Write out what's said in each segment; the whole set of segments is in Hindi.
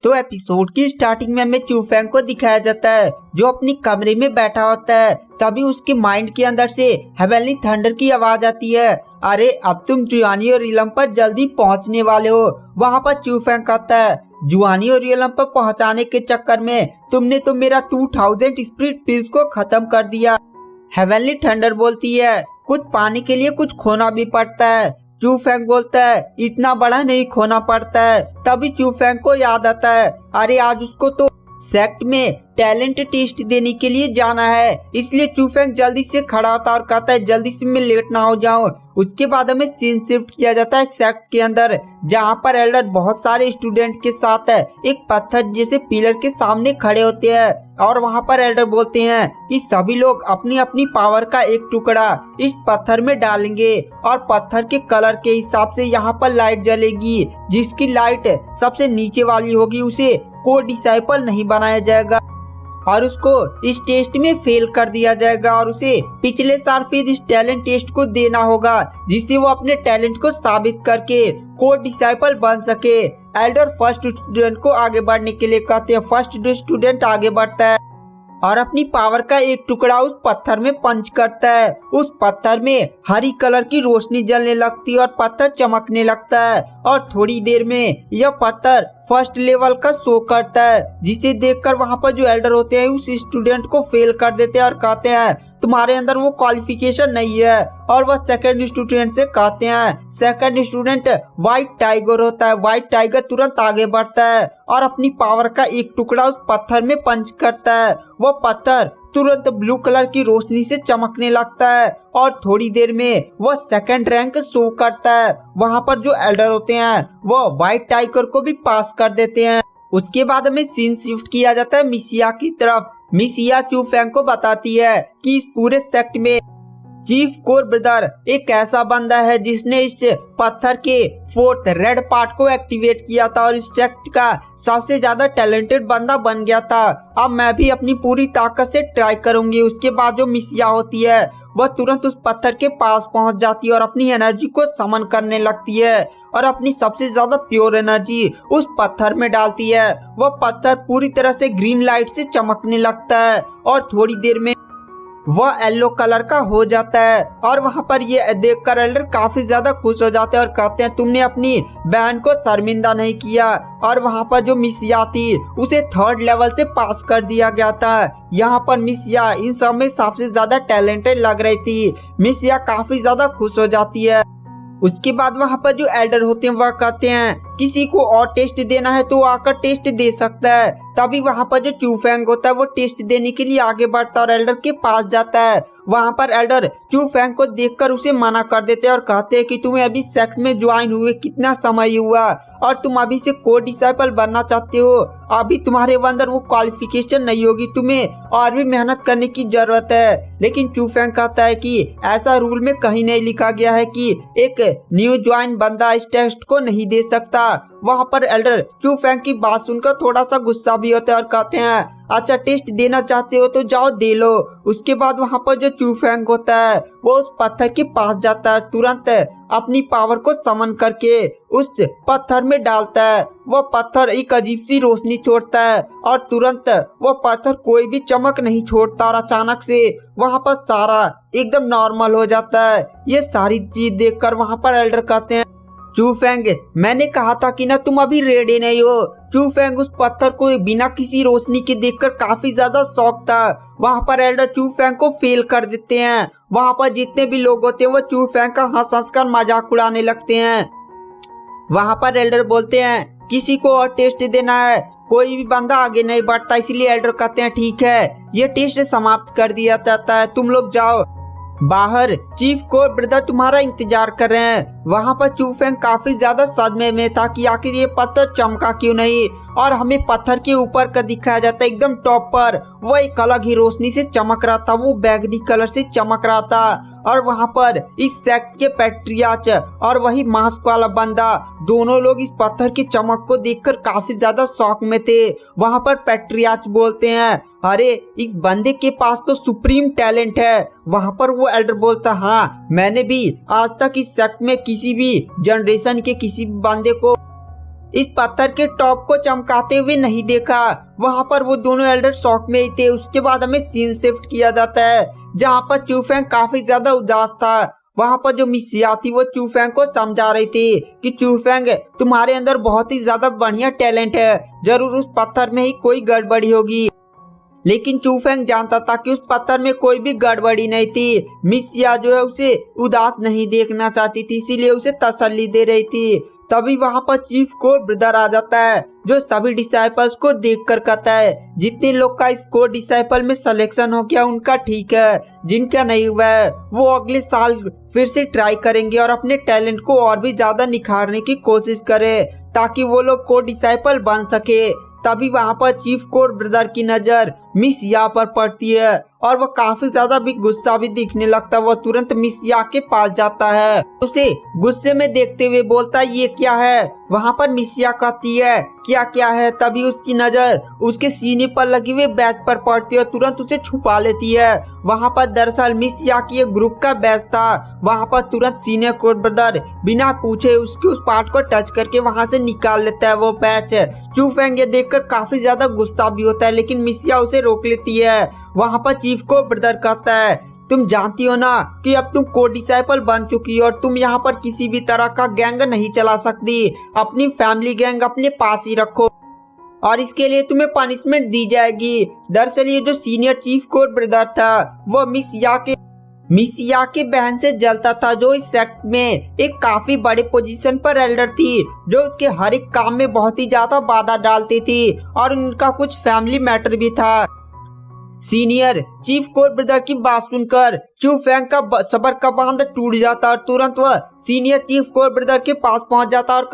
तो एपिसोड की स्टार्टिंग में हमें चूफेंग को दिखाया जाता है जो अपनी कमरे में बैठा होता है। तभी उसके माइंड के अंदर से हेवनली थंडर की आवाज आती है, अरे अब तुम जुआनी और रियलम पर जल्दी पहुंचने वाले हो। वहाँ पर चूफेंग कहता है, जुआनी और रियलम पर पहुंचाने के चक्कर में तुमने तो मेरा 2000 स्पिरिट पिल्स को खत्म कर दिया। हेवनली थंडर बोलती है, कुछ पाने के लिए कुछ खोना भी पड़ता है। चूफेंग बोलता है, इतना बड़ा नहीं खोना पड़ता है। तभी चूफेंग को याद आता है, अरे आज उसको तो सेक्ट में टैलेंट टेस्ट देने के लिए जाना है। इसलिए चूफेंग जल्दी से खड़ा होता है और कहता है, जल्दी से मैं लेट ना हो जाऊं। उसके बाद हमें सीन शिफ्ट किया जाता है सेक्ट के अंदर, जहां पर एल्डर बहुत सारे स्टूडेंट के साथ है एक पत्थर जैसे पिलर के सामने खड़े होते हैं। और वहां पर एल्डर बोलते हैं कि सभी लोग अपनी अपनी पावर का एक टुकड़ा इस पत्थर में डालेंगे और पत्थर के कलर के हिसाब से यहाँ पर लाइट जलेगी। जिसकी लाइट सबसे नीचे वाली होगी उसे को डिसाइपल नहीं बनाया जाएगा और उसको इस टेस्ट में फेल कर दिया जाएगा और उसे पिछले साल फिर इस टैलेंट टेस्ट को देना होगा, जिससे वो अपने टैलेंट को साबित करके को डिसाइपल बन सके। एल्डर फर्स्ट स्टूडेंट को आगे बढ़ने के लिए कहते हैं। फर्स्ट स्टूडेंट आगे बढ़ता है और अपनी पावर का एक टुकड़ा उस पत्थर में पंच करता है। उस पत्थर में हरी कलर की रोशनी जलने लगती है और पत्थर चमकने लगता है और थोड़ी देर में यह पत्थर फर्स्ट लेवल का शो करता है, जिसे देखकर वहां पर जो एल्डर होते हैं उस स्टूडेंट को फेल कर देते हैं और कहते हैं, तुम्हारे अंदर वो क्वालिफिकेशन नहीं है। और वह सेकंड स्टूडेंट से कहते हैं, सेकंड स्टूडेंट व्हाइट टाइगर होता है। व्हाइट टाइगर तुरंत आगे बढ़ता है और अपनी पावर का एक टुकड़ा उस पत्थर में पंच करता है। वह पत्थर तुरंत ब्लू कलर की रोशनी से चमकने लगता है और थोड़ी देर में वह सेकंड रैंक शो करता है। वहाँ पर जो एल्डर होते हैं वह व्हाइट टाइगर को भी पास कर देते हैं। उसके बाद हमें सीन शिफ्ट किया जाता है मिसिया की तरफ। मिसिया चूफेंग को बताती है कि इस पूरे सेक्ट में चीफ कोर ब्रदर एक ऐसा बंदा है जिसने इस पत्थर के फोर्थ रेड पार्ट को एक्टिवेट किया था और इस सेक्ट का सबसे ज्यादा टैलेंटेड बंदा बन गया था। अब मैं भी अपनी पूरी ताकत से ट्राई करूंगी। उसके बाद जो मिसिया होती है वह तुरंत उस पत्थर के पास पहुंच जाती है और अपनी एनर्जी को समन करने लगती है और अपनी सबसे ज्यादा प्योर एनर्जी उस पत्थर में डालती है। वह पत्थर पूरी तरह से ग्रीन लाइट से चमकने लगता है और थोड़ी देर में वह येलो कलर का हो जाता है। और वहाँ पर ये देखकर एल्डर काफी ज्यादा खुश हो जाते हैं और कहते हैं, तुमने अपनी बहन को शर्मिंदा नहीं किया। और वहाँ पर जो मिसिया थी उसे थर्ड लेवल से पास कर दिया गया था। यहाँ पर मिसिया इन सब में सबसे ज्यादा टैलेंटेड लग रही थी। मिसिया काफी ज्यादा खुश हो जाती है। उसके बाद वहाँ पर जो एल्डर होते हैं वह कहते हैं, किसी को और टेस्ट देना है तो आकर टेस्ट दे सकता है। तभी वहाँ पर जो चूफेंग होता है वो टेस्ट देने के लिए आगे बढ़ता है और एल्डर के पास जाता है। वहाँ पर एल्डर चूफेंग को देखकर उसे मना कर देते हैं और कहते हैं कि तुम्हें अभी सेक्ट में ज्वाइन हुए कितना समय हुआ और तुम अभी से को डिसाइपल बनना चाहते हो। अभी तुम्हारे अंदर वो क्वालिफिकेशन नहीं होगी, तुम्हें और भी मेहनत करने की जरूरत है। लेकिन चूफेंग कहता है कि ऐसा रूल में कहीं नहीं लिखा गया है कि एक न्यू ज्वाइन बंदा इस टेस्ट को नहीं दे सकता। वहाँ पर एल्डर चूफेंग की बात सुनकर थोड़ा सा गुस्सा भी होता है और कहते हैं, अच्छा टेस्ट देना चाहते हो तो जाओ दे लो। उसके बाद वहाँ पर जो चूफेंग होता है वो उस पत्थर के पास जाता है, तुरंत अपनी पावर को समन करके उस पत्थर में डालता है। वह पत्थर एक अजीब सी रोशनी छोड़ता है और तुरंत वह पत्थर कोई भी चमक नहीं छोड़ता और अचानक से वहाँ पर सारा एकदम नॉर्मल हो जाता है। ये सारी चीज देखकर वहाँ पर एल्डर कहते हैं, चूफेंग मैंने कहा था कि ना तुम अभी रेडी नहीं हो। चूफेंग उस पत्थर को बिना किसी रोशनी के देखकर काफी ज्यादा शॉक था। वहाँ पर एल्डर चूफेंग को फेल कर देते हैं। वहाँ पर जितने भी लोग होते हैं वो चूफेंग का हंस हंस कर मजाक उड़ाने लगते हैं। वहाँ पर एल्डर बोलते हैं, किसी को और टेस्ट देना है, कोई भी बंदा आगे नहीं बढ़ता। इसलिए एल्डर कहते हैं, ठीक है ये टेस्ट समाप्त कर दिया जाता है, तुम लोग जाओ। बाहर चीफ कोर ब्रदर तुम्हारा इंतजार कर रहे हैं। वहाँ पर चूफेंग काफी ज्यादा सदमे में था कि आखिर ये पत्थर चमका क्यों नहीं और हमें पत्थर के ऊपर का दिखाया जाता है एकदम टॉप पर वो एक अलग ही रोशनी से चमक रहा था। वो बैगनी कलर से चमक रहा था और वहाँ पर इस सेक्ट के पैट्रियाच और वही मास्क वाला बंदा दोनों लोग इस पत्थर की चमक को देखकर काफी ज्यादा शौक में थे। वहाँ पर पैट्रियाच बोलते हैं, अरे इस बंदे के पास तो सुप्रीम टैलेंट है। वहाँ पर वो एल्डर बोलता, हाँ मैंने भी आज तक इस सेक्ट में किसी भी जनरेशन के किसी भी बंदे को इस पत्थर के टॉप को चमकाते हुए नहीं देखा। वहाँ पर वो दोनों एल्डर शॉक में ही थे। उसके बाद हमें सीन शिफ्ट किया जाता है जहाँ पर चूफेंग काफी ज्यादा उदास था। वहाँ पर जो मिसिया थी वो चूफेंग को समझा रही थी कि चूफेंग तुम्हारे अंदर बहुत ही ज्यादा बढ़िया टैलेंट है, जरूर उस पत्थर में ही कोई गड़बड़ी होगी। लेकिन चूफेंग जानता था कि उस पत्थर में कोई भी गड़बड़ी नहीं थी। मिसिया जो है उसे उदास नहीं देखना चाहती थी, इसीलिए उसे तसल्ली दे रही थी। तभी वहाँ पर चीफ कोर ब्रदर आ जाता है जो सभी डिसाइपल्स को देखकर कहता है जितने लोग का इस कोर डिसाइपल में सिलेक्शन हो गया उनका ठीक है, जिनका नहीं हुआ है वो अगले साल फिर से ट्राई करेंगे और अपने टैलेंट को और भी ज्यादा निखारने की कोशिश करे ताकि वो लोग कोर डिसाइपल बन सके। तभी वहाँ पर चीफ कोर ब्रदर की नजर मिस या पर पड़ती है और वो काफी ज्यादा भी गुस्सा भी दिखने लगता है। वो तुरंत मिस या के पास जाता है, उसे गुस्से में देखते हुए बोलता है ये क्या है। वहाँ पर मिस या कहती है क्या क्या है। तभी उसकी नजर उसके सीने पर लगी हुई बैच पर पड़ती है और तुरंत उसे छुपा लेती है। वहाँ पर दरअसल मिस या की एक ग्रुप का बैच था। वहाँ पर तुरंत सीनियर कोर ब्रदर बिना पूछे उसके उस पार्ट को टच करके वहाँ से निकाल लेता है वो बैच। चूफेंग ये देखकर काफी ज्यादा गुस्सा भी होता है, लेकिन मिस या उसे रोक लेती है। वहाँ पर चीफ को ब्रदर कहता है तुम जानती हो ना कि अब तुम कोर डिसाइपल बन चुकी हो और तुम यहाँ पर किसी भी तरह का गैंग नहीं चला सकती। अपनी फैमिली गैंग अपने पास ही रखो और इसके लिए तुम्हें पनिशमेंट दी जाएगी। दरअसल ये जो सीनियर चीफ कोर ब्रदर था वो मिस या के बहन से जलता था, जो इस सेक्ट में एक काफी बड़े पोजीशन पर एल्डर थी, जो उसके हर एक काम में बहुत ही ज्यादा बाधा डालती थी और उनका कुछ फैमिली मैटर भी था। सीनियर चीफ कोर ब्रदर की बात सुनकर चूफेंग का सबर का बांध टूट जाता और तुरंत वह सीनियर चीफ कोर ब्रदर के पास पहुंच जाता और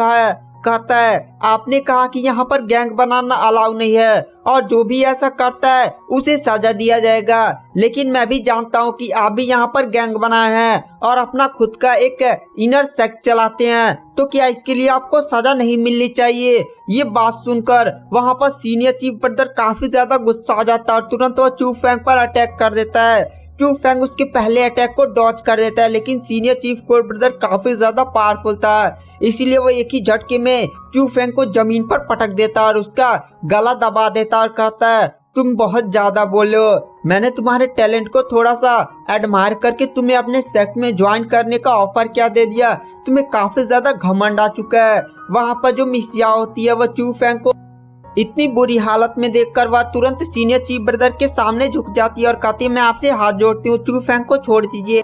कहता है आपने कहा कि यहाँ पर गैंग बनाना अलाउ नहीं है और जो भी ऐसा करता है उसे सजा दिया जाएगा, लेकिन मैं भी जानता हूँ कि आप भी यहाँ पर गैंग बनाए हैं और अपना खुद का एक इनर सेक्ट चलाते हैं, तो क्या इसके लिए आपको सजा नहीं मिलनी चाहिए। ये बात सुनकर वहाँ पर सीनियर चीफ ब्रदर काफी ज्यादा गुस्सा आ जाता है और तुरंत वह चूफेंग पर अटैक कर देता है। चूफेंग उसके पहले अटैक को डॉज कर देता है, लेकिन सीनियर चीफ कोर ब्रदर काफी ज्यादा पावरफुल था, इसीलिए वो एक ही झटके में चूफेंग को जमीन पर पटक देता और उसका गला दबा देता और कहता है तुम बहुत ज्यादा बोलो। मैंने तुम्हारे टैलेंट को थोड़ा सा एडमायर करके तुम्हें अपने सेक्ट में ज्वाइन करने का ऑफर क्या दे दिया, तुम्हें काफी ज्यादा घमंड आ चुका है। वहाँ पर जो मिसिया होती है वह चूफेंग को इतनी बुरी हालत में देखकर वह तुरंत सीनियर चीफ ब्रदर के सामने झुक जाती है और कहती है मैं आपसे हाथ जोड़ती हूँ, चूफेंग को छोड़ दीजिए,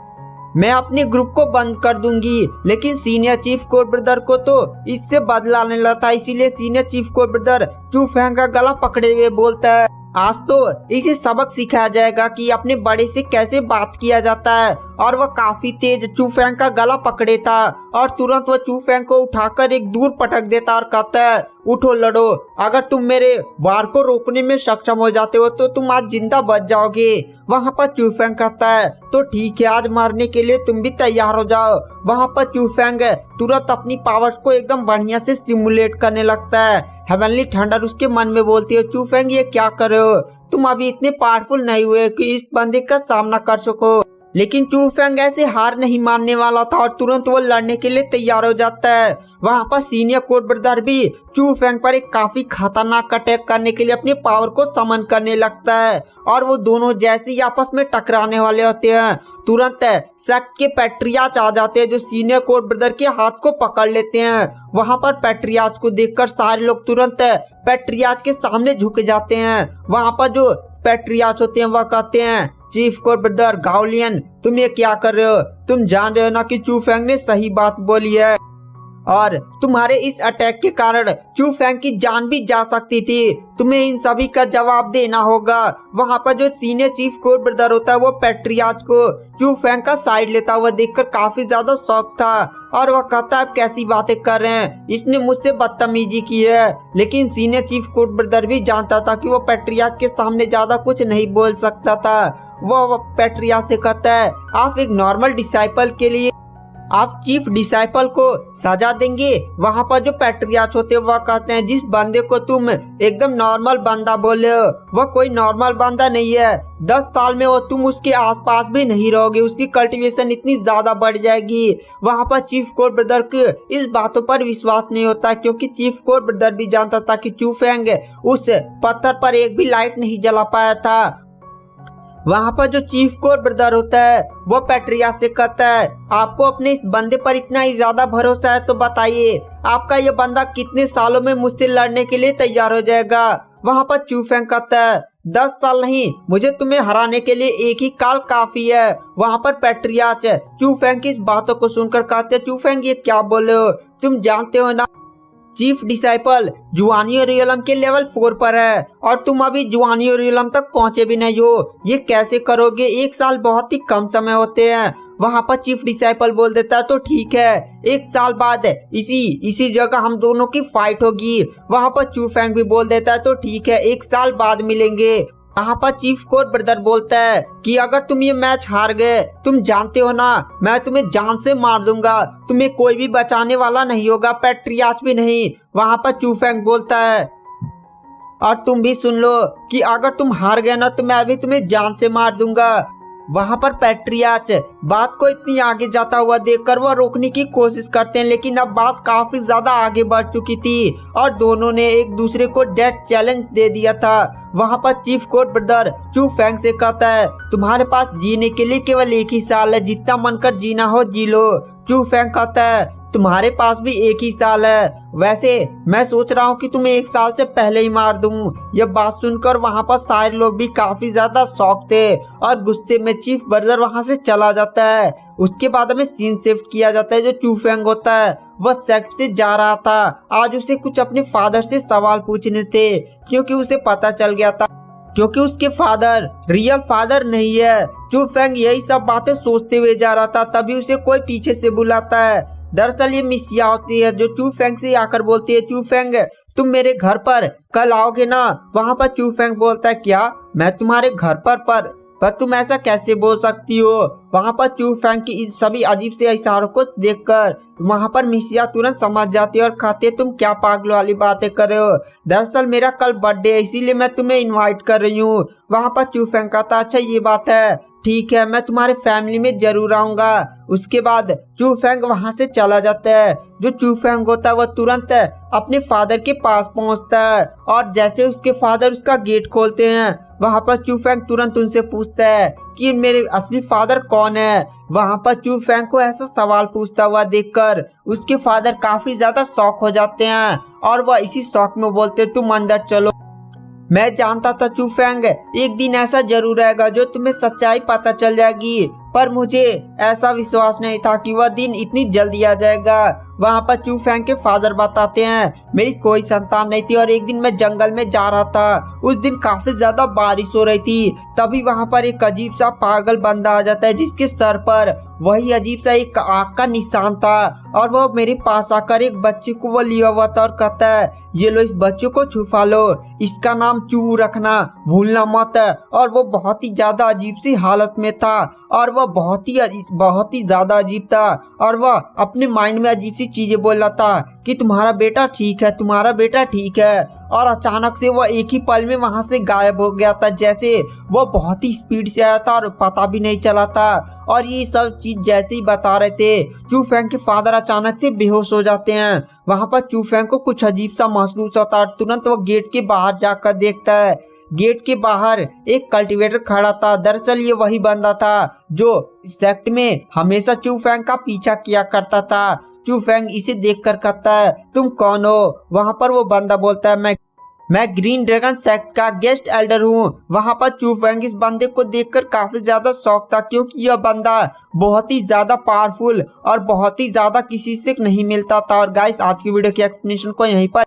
मैं अपने ग्रुप को बंद कर दूंगी। लेकिन सीनियर चीफ कोर ब्रदर को तो इससे बदला लेने लगा था, इसीलिए सीनियर चीफ कोर ब्रदर चूफेंग का गला पकड़े हुए बोलता है आज तो इसे सबक सिखाया जाएगा कि अपने बड़े से कैसे बात किया जाता है। और वह काफी तेज चूफेंग का गला पकड़े था और तुरंत वह चूफेंग को उठाकर एक दूर पटक देता और कहता है उठो लड़ो, अगर तुम मेरे वार को रोकने में सक्षम हो जाते हो तो तुम आज जिंदा बच जाओगे। वहाँ पर चूफेंग कहता है तो ठीक है, आज मारने के लिए तुम भी तैयार हो जाओ। वहाँ पर चूफेंग तुरंत अपनी पावर्स को एकदम बढ़िया से सिमुलेट करने लगता है। हेवनली थंडर उसके मन में बोलती है चूफेंग ये क्या कर रहे हो, तुम अभी इतने पावरफुल नहीं हुए कि इस बंदे का सामना कर सको। लेकिन चूफेंग ऐसे हार नहीं मानने वाला था और तुरंत वो लड़ने के लिए तैयार हो जाता है। वहाँ पर सीनियर कोर ब्रदर भी चूफेंग पर एक काफी खतरनाक अटैक करने के लिए अपने पावर को समन करने लगता है और वो दोनों जैसे ही आपस में टकराने वाले होते हैं तुरंत सेक्ट के पैट्रियाच आ जाते हैं जो सीनियर कोर ब्रदर के हाथ को पकड़ लेते हैं। वहाँ पर पैट्रियाच को देखकर सारे लोग तुरंत पैट्रियाच के सामने झुक जाते हैं। वहाँ पर जो पैट्रियाच होते हैं वह कहते हैं चीफ कोर ब्रदर गाओलियन तुम ये क्या कर रहे हो, तुम जान रहे हो ना कि चूफेंग ने सही बात बोली है और तुम्हारे इस अटैक के कारण चूफेंग की जान भी जा सकती थी, तुम्हें इन सभी का जवाब देना होगा। वहाँ पर जो सीनियर चीफ कोर ब्रदर होता है वो पैट्रियाच को चूफेंग का साइड लेता हुआ देखकर काफी ज्यादा शौक था और वह कहता है आप कैसी बातें कर रहे हैं, इसने मुझसे बदतमीजी की है। लेकिन सीनियर चीफ कोर ब्रदर भी जानता था कि वो पैट्रियाच के सामने ज्यादा कुछ नहीं बोल सकता था। वो पैट्रियाच से कहता है आप एक नॉर्मल डिसाइपल के लिए आप चीफ डिसाइपल को सजा देंगे। वहाँ पर जो पैट्रियार्च होते हैं वह कहते हैं जिस बंदे को तुम एकदम नॉर्मल बंदा बोले हो वह कोई नॉर्मल बंदा नहीं है। 10 साल में वो तुम उसके आसपास भी नहीं रहोगे, उसकी कल्टीवेशन इतनी ज्यादा बढ़ जाएगी। वहाँ पर चीफ कोर ब्रदर के इस बातों पर विश्वास नहीं होता क्योंकि चीफ कोर ब्रदर भी जानता था कि चू फेंग उस पत्थर पर एक भी लाइट नहीं जला पाया था। वहाँ पर जो चीफ कोर ब्रदर होता है वो पैट्रियार्च से कहता है आपको अपने इस बंदे पर इतना ही ज्यादा भरोसा है तो बताइए आपका ये बंदा कितने सालों में मुझसे लड़ने के लिए तैयार हो जाएगा। वहाँ पर चू फेंग कहता है 10 साल नहीं, मुझे तुम्हें हराने के लिए एक ही काल काफी है। वहाँ पर पैट्रियार्च चू फेंग की इस बातों को सुनकर कहते हैं चू फेंग ये क्या बोले हो, तुम जानते हो ना चीफ डिसाइपल जुआनियो रियलम के लेवल 4 पर है और तुम अभी जुआनियो रियलम तक पहुंचे भी नहीं हो, ये कैसे करोगे, 1 साल बहुत ही कम समय होते हैं। वहाँ पर चीफ डिसाइपल बोल देता है तो ठीक है 1 साल बाद इसी जगह हम दोनों की फाइट होगी। वहाँ पर चू फेंग भी बोल देता है तो ठीक है 1 साल बाद मिलेंगे। वहाँ पर चीफ कोर ब्रदर बोलता है कि अगर तुम ये मैच हार गए तुम जानते हो ना मैं तुम्हें जान से मार दूंगा, तुम्हें कोई भी बचाने वाला नहीं होगा, पैट्रियार्च भी नहीं। वहाँ पर चू फेंग बोलता है और तुम भी सुन लो कि अगर तुम हार गए ना तो मैं भी तुम्हें जान से मार दूंगा। वहाँ पर पैट्रियार्च बात को इतनी आगे जाता हुआ देखकर वह रोकने की कोशिश करते हैं लेकिन अब बात काफी ज्यादा आगे बढ़ चुकी थी और दोनों ने एक दूसरे को डेथ चैलेंज दे दिया था। वहाँ पर चीफ कोर ब्रदर चू फेंग से कहता है तुम्हारे पास जीने के लिए केवल 1 ही साल है, जितना मन कर जीना हो जी लो। चू फेंग कहता है तुम्हारे पास भी 1 ही साल है, वैसे मैं सोच रहा हूँ कि तुम्हें 1 साल से पहले ही मार दूं। यह बात सुनकर वहाँ पर सारे लोग भी काफी ज्यादा शॉक थे और गुस्से में चीफ ब्रदर वहाँ से चला जाता है। उसके बाद हमें सीन शिफ्ट किया जाता है। जो चू फेंग होता है वह सेक्ट से जा रहा था, आज उसे कुछ अपने फादर से सवाल पूछने थे क्योंकि उसे पता चल गया था क्योंकि उसके फादर रियल फादर नहीं है। चू फेंग यही सब बातें सोचते हुए जा रहा था, तभी उसे कोई पीछे से बुलाता है। दरअसल ये मिसिया होती है जो चू फेंग से आकर बोलती है चू फेंग तुम मेरे घर पर कल आओगे ना। वहाँ पर चू फेंग बोलता है क्या मैं तुम्हारे घर पर तुम ऐसा कैसे बोल सकती हो। वहाँ पर चू फेंग की इस सभी अजीब से इशारों को देखकर वहाँ पर मिसिया तुरंत समझ जाती है और कहती है तुम क्या पागल वाली बातें कर रहे हो, दरअसल मेरा कल बर्थडे है इसीलिए मैं तुम्हें इनवाइट कर रही हूँ। वहाँ पर चू फेंग कहता अच्छा ये बात है, ठीक है मैं तुम्हारे फैमिली में जरूर आऊंगा। उसके बाद चू फेंग वहाँ से चला जाता है। जो चू फेंग होता है वह तुरंत अपने फादर के पास पहुँचता है और जैसे उसके फादर उसका गेट खोलते हैं वहाँ पर चू फेंग तुरंत उनसे पूछता है कि मेरे असली फादर कौन है। वहाँ पर चू फेंग को ऐसा सवाल पूछता हुआ देखकर उसके फादर काफी ज्यादा शॉक हो जाते हैं और वह इसी शॉक में बोलते तुम अंदर चलो। मैं जानता था चू फेंग एक दिन ऐसा जरूर आएगा जो तुम्हें सच्चाई पता चल जाएगी, पर मुझे ऐसा विश्वास नहीं था कि वह दिन इतनी जल्दी आ जाएगा। वहाँ पर चू फेंग के फादर बताते हैं मेरी कोई संतान नहीं थी और एक दिन मैं जंगल में जा रहा था, उस दिन काफी ज्यादा बारिश हो रही थी, तभी वहाँ पर एक अजीब सा पागल बंदा आ जाता है जिसके सर पर वही अजीब सा एक आग का निशान था और वह मेरे पास आकर एक बच्चे को वो लिया हुआ था और कहता है ये लो इस बच्चे को छुपा लो, इसका नाम चू रखना भूलना मत। और वो बहुत ही ज्यादा अजीब सी हालत में था और वह बहुत ही ज्यादा अजीब था और वह अपने माइंड में अजीब सी चीजें बोल रहा था कि तुम्हारा बेटा ठीक है, तुम्हारा बेटा ठीक है। और अचानक से वह एक ही पल में वहां से गायब हो गया था, जैसे वह बहुत ही स्पीड से आया था और पता भी नहीं चला था। और ये सब चीज जैसे ही बता रहे थे चू फेंग के फादर अचानक से बेहोश हो जाते हैं। वहां पर चू फेंग को कुछ अजीब सा महसूस होता है, तुरंत वो गेट के बाहर जाकर देखता है। गेट के बाहर एक कल्टीवेटर खड़ा था, दरअसल ये वही बंदा था जो सेक्ट में हमेशा चू फेंग का पीछा किया करता था। चू फेंग इसे देखकर कहता है तुम कौन हो। वहाँ पर वो बंदा बोलता है मैं ग्रीन ड्रैगन सेक्ट का गेस्ट एल्डर हूँ। वहाँ पर चू फेंग इस बंदे को देखकर काफी ज्यादा शौक था क्योंकि यह बंदा बहुत ही ज्यादा पावरफुल और बहुत ही ज्यादा किसी से नहीं मिलता था। और गाइस आज की वीडियो की एक्सप्लेनेशन को यहीं पर